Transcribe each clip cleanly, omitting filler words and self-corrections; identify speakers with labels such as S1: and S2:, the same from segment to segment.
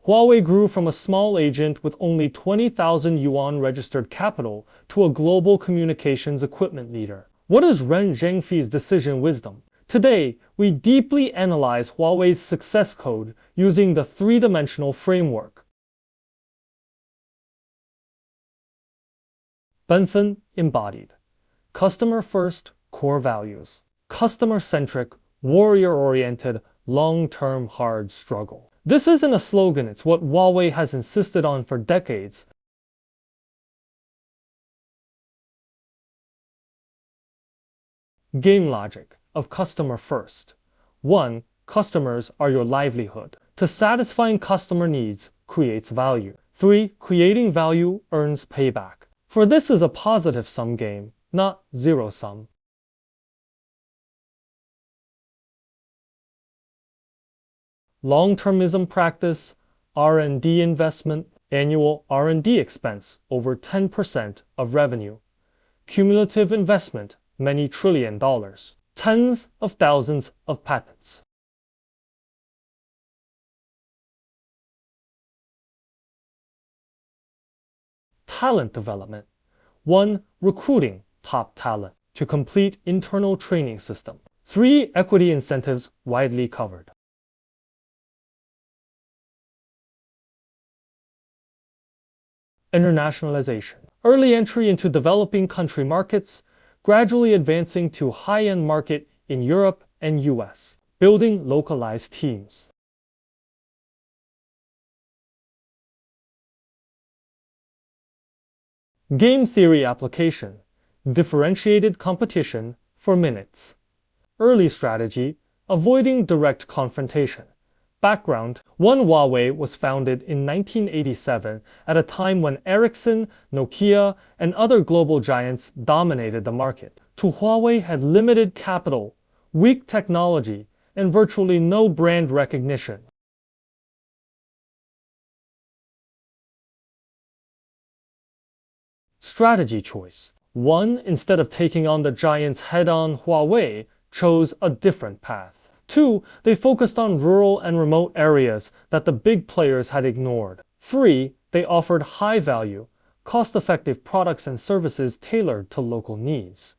S1: Huawei grew from a small agent with only 20,000 yuan registered capital to a global communications equipment leader. What is Ren Zhengfei's decision wisdom? Today, we deeply analyze Huawei's success code using the three-dimensional framework. Benfen embodied. Customer first, core values. Customer-centric, warrior-oriented, long-term hard struggle. This isn't a slogan, it's what Huawei has insisted on for decades. Game logic of customer first. 1. Customers are your livelihood. To satisfying customer needs creates value. 3. Creating value earns payback. For this is a positive sum game, not zero sum. Long-termism practice, R&D investment, annual R&D expense over 10% of revenue. Cumulative investment, many trillion dollars. Tens of thousands of patents. Talent development. 1. Recruiting top talent to complete internal training system. 3. Equity incentives widely covered. Internationalization. Early entry into developing country markets, gradually advancing to high-end market in Europe and US, building localized teams. Game theory application. Differentiated competition for minutes. Early strategy, avoiding direct confrontation. Background. Huawei was founded in 1987 at a time when Ericsson, Nokia, and other global giants dominated the market. Huawei had limited capital, weak technology, and virtually no brand recognition. Strategy choice. 1. Instead of taking on the giants head-on, Huawei chose a different path. 2. They focused on rural and remote areas that the big players had ignored. 3. They offered high-value, cost-effective products and services tailored to local needs.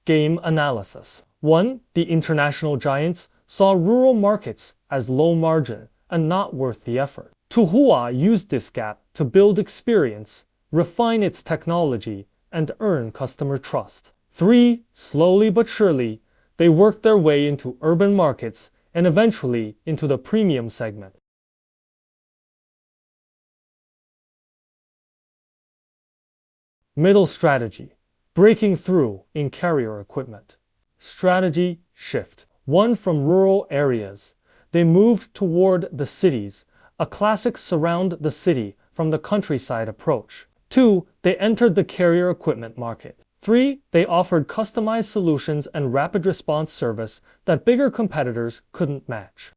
S1: Game analysis. 1. The international giants saw rural markets as low margin and not worth the effort. Huawei used this gap to build experience, refine its technology, and earn customer trust. 3. Slowly but surely, they worked their way into urban markets and eventually into the premium segment. Middle strategy. Breaking through in carrier equipment. Strategy shift. 1. From rural areas, they moved toward the cities, a classic surround the city from the countryside approach. 2. They entered the carrier equipment market. 3. They offered customized solutions and rapid response service that bigger competitors couldn't match.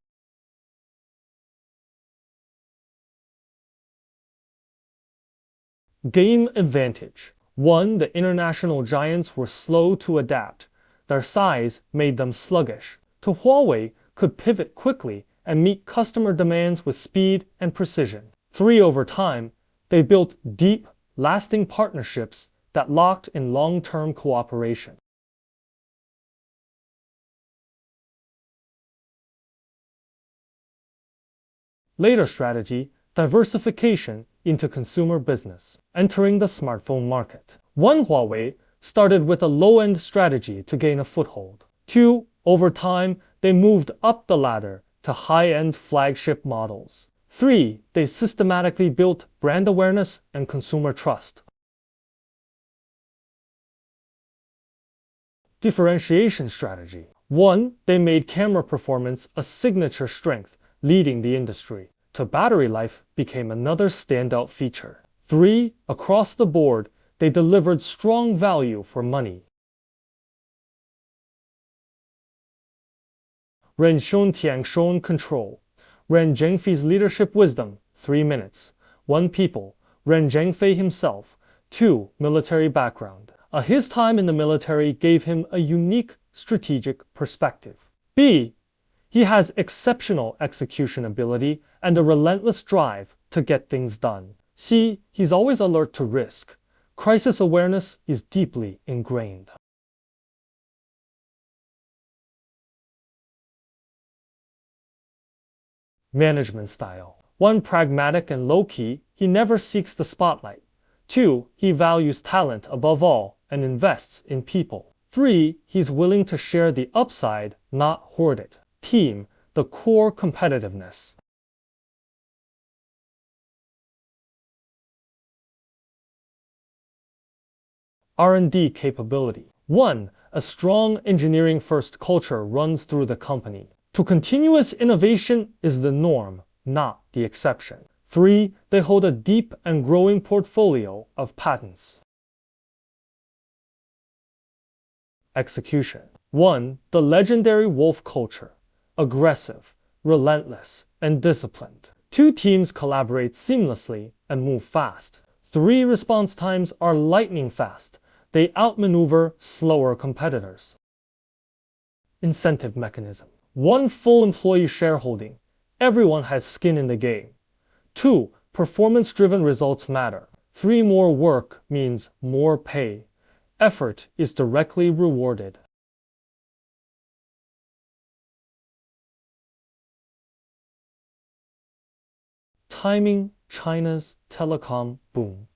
S1: Game advantage. 1. The international giants were slow to adapt. Their size made them sluggish. Huawei could pivot quickly and meet customer demands with speed and precision. 3. Over time, they built deep, lasting partnerships that locked in long-term cooperation. Later strategy, diversification into consumer business, entering the smartphone market. 1. Huawei started with a low-end strategy to gain a foothold. 2. Over time, they moved up the ladder to high-end flagship models. 3. They systematically built brand awareness and consumer trust. Differentiation strategy. 1. They made camera performance a signature strength, leading the industry. Battery life became another standout feature. 3. Across the board, they delivered strong value for money. Ren Zhengfei control. Ren Zhengfei's leadership wisdom, 3 minutes. 1. People. Ren Zhengfei himself. 2. Military background. His time in the military gave him a unique strategic perspective. B. He has exceptional execution ability and a relentless drive to get things done. C. He's always alert to risk. Crisis awareness is deeply ingrained. Management style. 1. Pragmatic and low-key, he never seeks the spotlight. 2. He values talent above all and invests in people. 3. He's willing to share the upside, not hoard it. Team, the core competitiveness. R&D capability. 1. A strong engineering-first culture runs through the company. To continuous innovation is the norm, not the exception. 3. They hold a deep and growing portfolio of patents. Execution. 1. The legendary wolf culture. Aggressive, relentless, and disciplined. 2. Teams collaborate seamlessly and move fast. 3. Response times are lightning fast. They outmaneuver slower competitors. Incentive mechanism. 1. Full employee shareholding. Everyone has skin in the game. 2. Performance-driven results matter. 3. More work means more pay. Effort is directly rewarded. Timing China's telecom boom.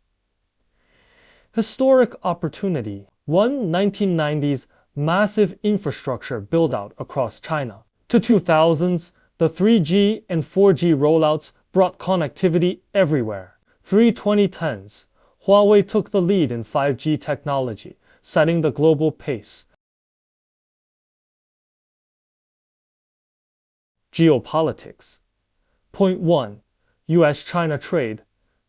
S1: Historic opportunity. 1. 1990s massive infrastructure build-out across China. To 2000s, the 3G and 4G rollouts brought connectivity everywhere. 3. 2010s, Huawei took the lead in 5G technology, setting the global pace. Geopolitics. Point 1. US-China trade.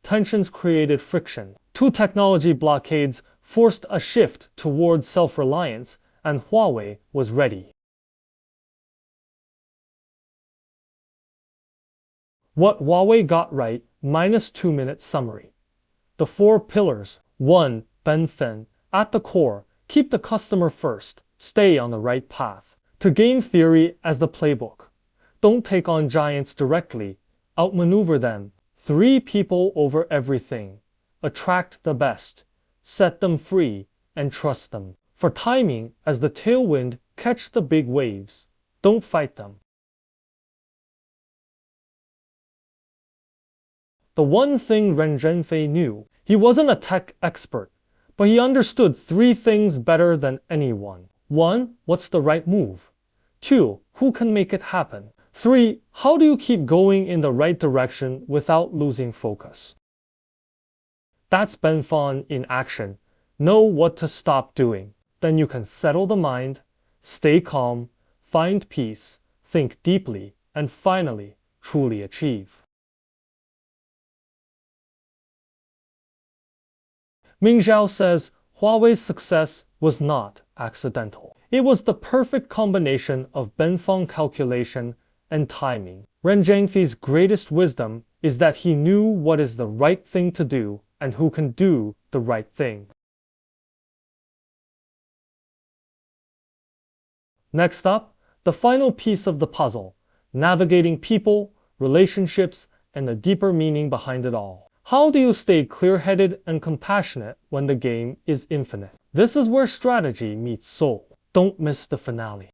S1: Tensions created friction. 2. Technology blockades forced a shift towards self-reliance, and Huawei was ready. What Huawei got right, -2-minute summary. The 4 pillars. 1. Benfen. At the core, keep the customer first. Stay on the right path. To gain theory as the playbook. Don't take on giants directly. Outmaneuver them. 3. People over everything. Attract the best. Set them free and trust them. For timing, as the tailwind, catch the big waves. Don't fight them. The one thing Ren Zhengfei knew, he wasn't a tech expert, but he understood 3 things better than anyone. 1. What's the right move? 2. Who can make it happen? 3. How do you keep going in the right direction without losing focus? That's Benfen in action. Know what to stop doing. Then you can settle the mind, stay calm, find peace, think deeply, and finally, truly achieve. Ming Zhao says Huawei's success was not accidental. It was the perfect combination of Benfen calculation and timing. Ren Zhengfei's greatest wisdom is that he knew what is the right thing to do and who can do the right thing. Next up, the final piece of the puzzle, navigating people, relationships, and the deeper meaning behind it all. How do you stay clear-headed and compassionate when the game is infinite? This is where strategy meets soul. Don't miss the finale.